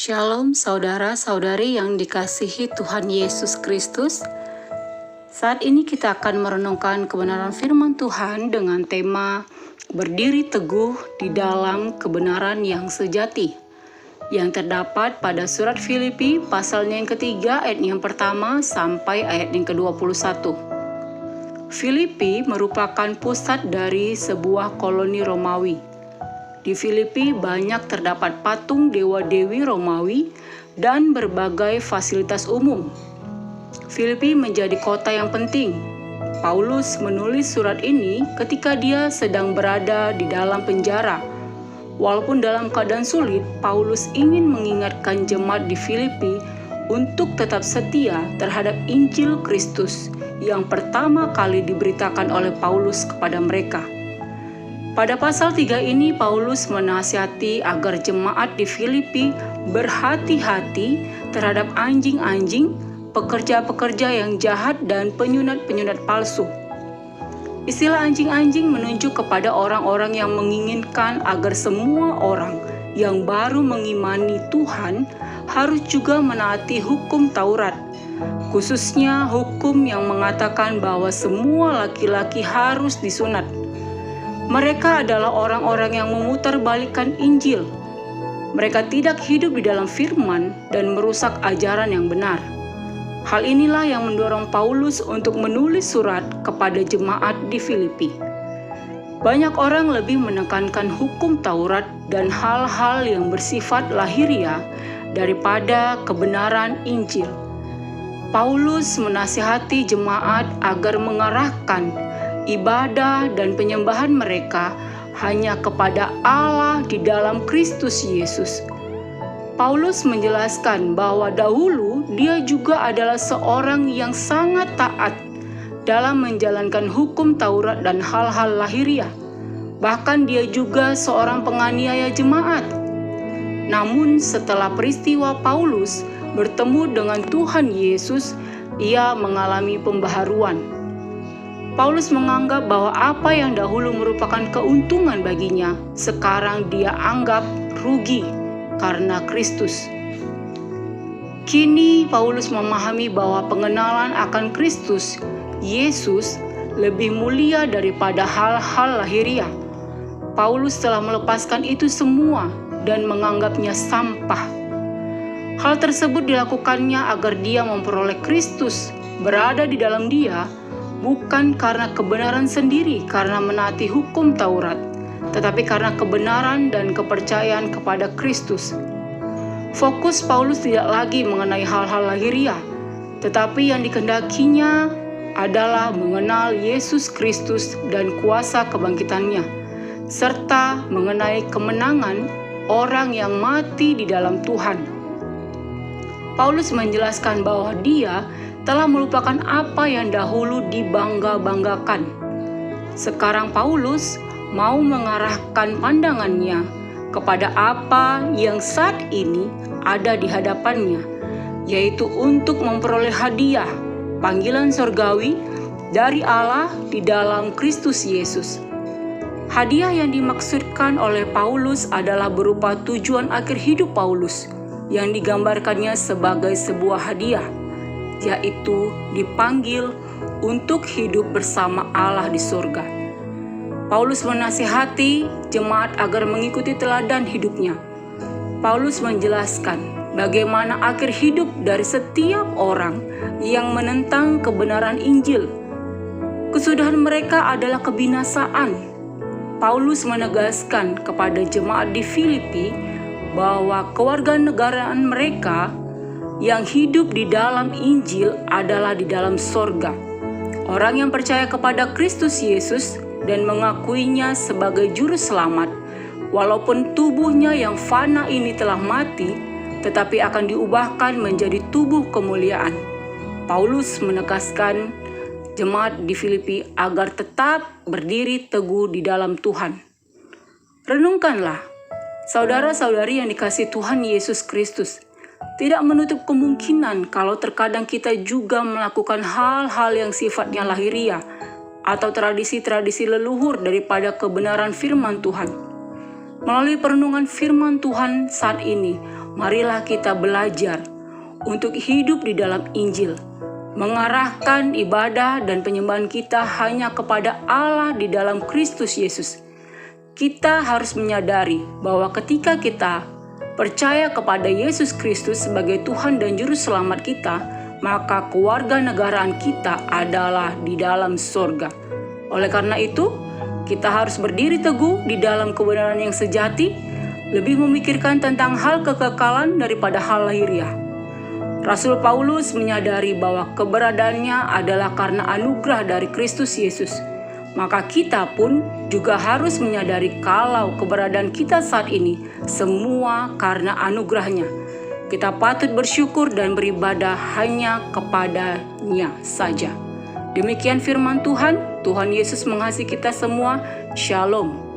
Shalom saudara-saudari yang dikasihi Tuhan Yesus Kristus. Saat ini kita akan merenungkan kebenaran firman Tuhan dengan tema berdiri teguh di dalam kebenaran yang sejati, yang terdapat pada surat Filipi pasalnya yang ketiga ayat yang pertama sampai ayat yang ke-21. Filipi merupakan pusat dari sebuah koloni Romawi. Di Filipi banyak terdapat patung dewa-dewi Romawi dan berbagai fasilitas umum. Filipi menjadi kota yang penting. Paulus menulis surat ini ketika dia sedang berada di dalam penjara. Walaupun dalam keadaan sulit, Paulus ingin mengingatkan jemaat di Filipi untuk tetap setia terhadap Injil Kristus yang pertama kali diberitakan oleh Paulus kepada mereka. Pada pasal 3 ini Paulus menasihati agar jemaat di Filipi berhati-hati terhadap anjing-anjing, pekerja-pekerja yang jahat dan penyunat-penyunat palsu. Istilah anjing-anjing menunjuk kepada orang-orang yang menginginkan agar semua orang yang baru mengimani Tuhan harus juga menaati hukum Taurat, khususnya hukum yang mengatakan bahwa semua laki-laki harus disunat. Mereka adalah orang-orang yang memutarbalikkan Injil. Mereka tidak hidup di dalam firman dan merusak ajaran yang benar. Hal inilah yang mendorong Paulus untuk menulis surat kepada jemaat di Filipi. Banyak orang lebih menekankan hukum Taurat dan hal-hal yang bersifat lahiriah daripada kebenaran Injil. Paulus menasihati jemaat agar mengarahkan ibadah dan penyembahan mereka hanya kepada Allah di dalam Kristus Yesus. Paulus menjelaskan bahwa dahulu dia juga adalah seorang yang sangat taat dalam menjalankan hukum Taurat dan hal-hal lahiriah. Bahkan dia juga seorang penganiaya jemaat. Namun setelah peristiwa Paulus bertemu dengan Tuhan Yesus, ia mengalami pembaharuan. Paulus menganggap bahwa apa yang dahulu merupakan keuntungan baginya, sekarang dia anggap rugi karena Kristus. Kini Paulus memahami bahwa pengenalan akan Kristus, Yesus, lebih mulia daripada hal-hal lahiriah. Paulus telah melepaskan itu semua dan menganggapnya sampah. Hal tersebut dilakukannya agar dia memperoleh Kristus berada di dalam dia, bukan karena kebenaran sendiri karena menaati hukum Taurat, tetapi karena kebenaran dan kepercayaan kepada Kristus. Fokus Paulus tidak lagi mengenai hal-hal lahiriah, tetapi yang dikehendakinya adalah mengenal Yesus Kristus dan kuasa kebangkitannya, serta mengenai kemenangan orang yang mati di dalam Tuhan. Paulus menjelaskan bahwa dia telah melupakan apa yang dahulu dibangga-banggakan. Sekarang Paulus mau mengarahkan pandangannya kepada apa yang saat ini ada di hadapannya, yaitu untuk memperoleh hadiah, panggilan surgawi dari Allah di dalam Kristus Yesus. Hadiah yang dimaksudkan oleh Paulus adalah berupa tujuan akhir hidup Paulus, yang digambarkannya sebagai sebuah hadiah, yaitu dipanggil untuk hidup bersama Allah di surga. Paulus menasihati jemaat agar mengikuti teladan hidupnya. Paulus menjelaskan bagaimana akhir hidup dari setiap orang yang menentang kebenaran Injil. Kesudahan mereka adalah kebinasaan. Paulus menegaskan kepada jemaat di Filipi bahwa kewarganegaraan mereka yang hidup di dalam Injil adalah di dalam sorga. Orang yang percaya kepada Kristus Yesus dan mengakuinya sebagai juru selamat, walaupun tubuhnya yang fana ini telah mati, tetapi akan diubahkan menjadi tubuh kemuliaan. Paulus menegaskan jemaat di Filipi agar tetap berdiri teguh di dalam Tuhan. Renungkanlah, saudara-saudari yang dikasihi Tuhan Yesus Kristus, tidak menutup kemungkinan kalau terkadang kita juga melakukan hal-hal yang sifatnya lahiriah atau tradisi-tradisi leluhur daripada kebenaran firman Tuhan. Melalui perenungan firman Tuhan saat ini, marilah kita belajar untuk hidup di dalam Injil, mengarahkan ibadah dan penyembahan kita hanya kepada Allah di dalam Kristus Yesus. Kita harus menyadari bahwa ketika kita percaya kepada Yesus Kristus sebagai Tuhan dan Juru Selamat kita, maka kewarganegaraan kita adalah di dalam surga. Oleh karena itu, kita harus berdiri teguh di dalam kebenaran yang sejati, lebih memikirkan tentang hal kekekalan daripada hal lahiriah. Rasul Paulus menyadari bahwa keberadaannya adalah karena anugerah dari Kristus Yesus. Maka kita pun juga harus menyadari kalau keberadaan kita saat ini semua karena anugerahnya. Kita patut bersyukur dan beribadah hanya kepada-Nya saja. Demikian firman Tuhan. Tuhan Yesus mengasihi kita semua. Shalom.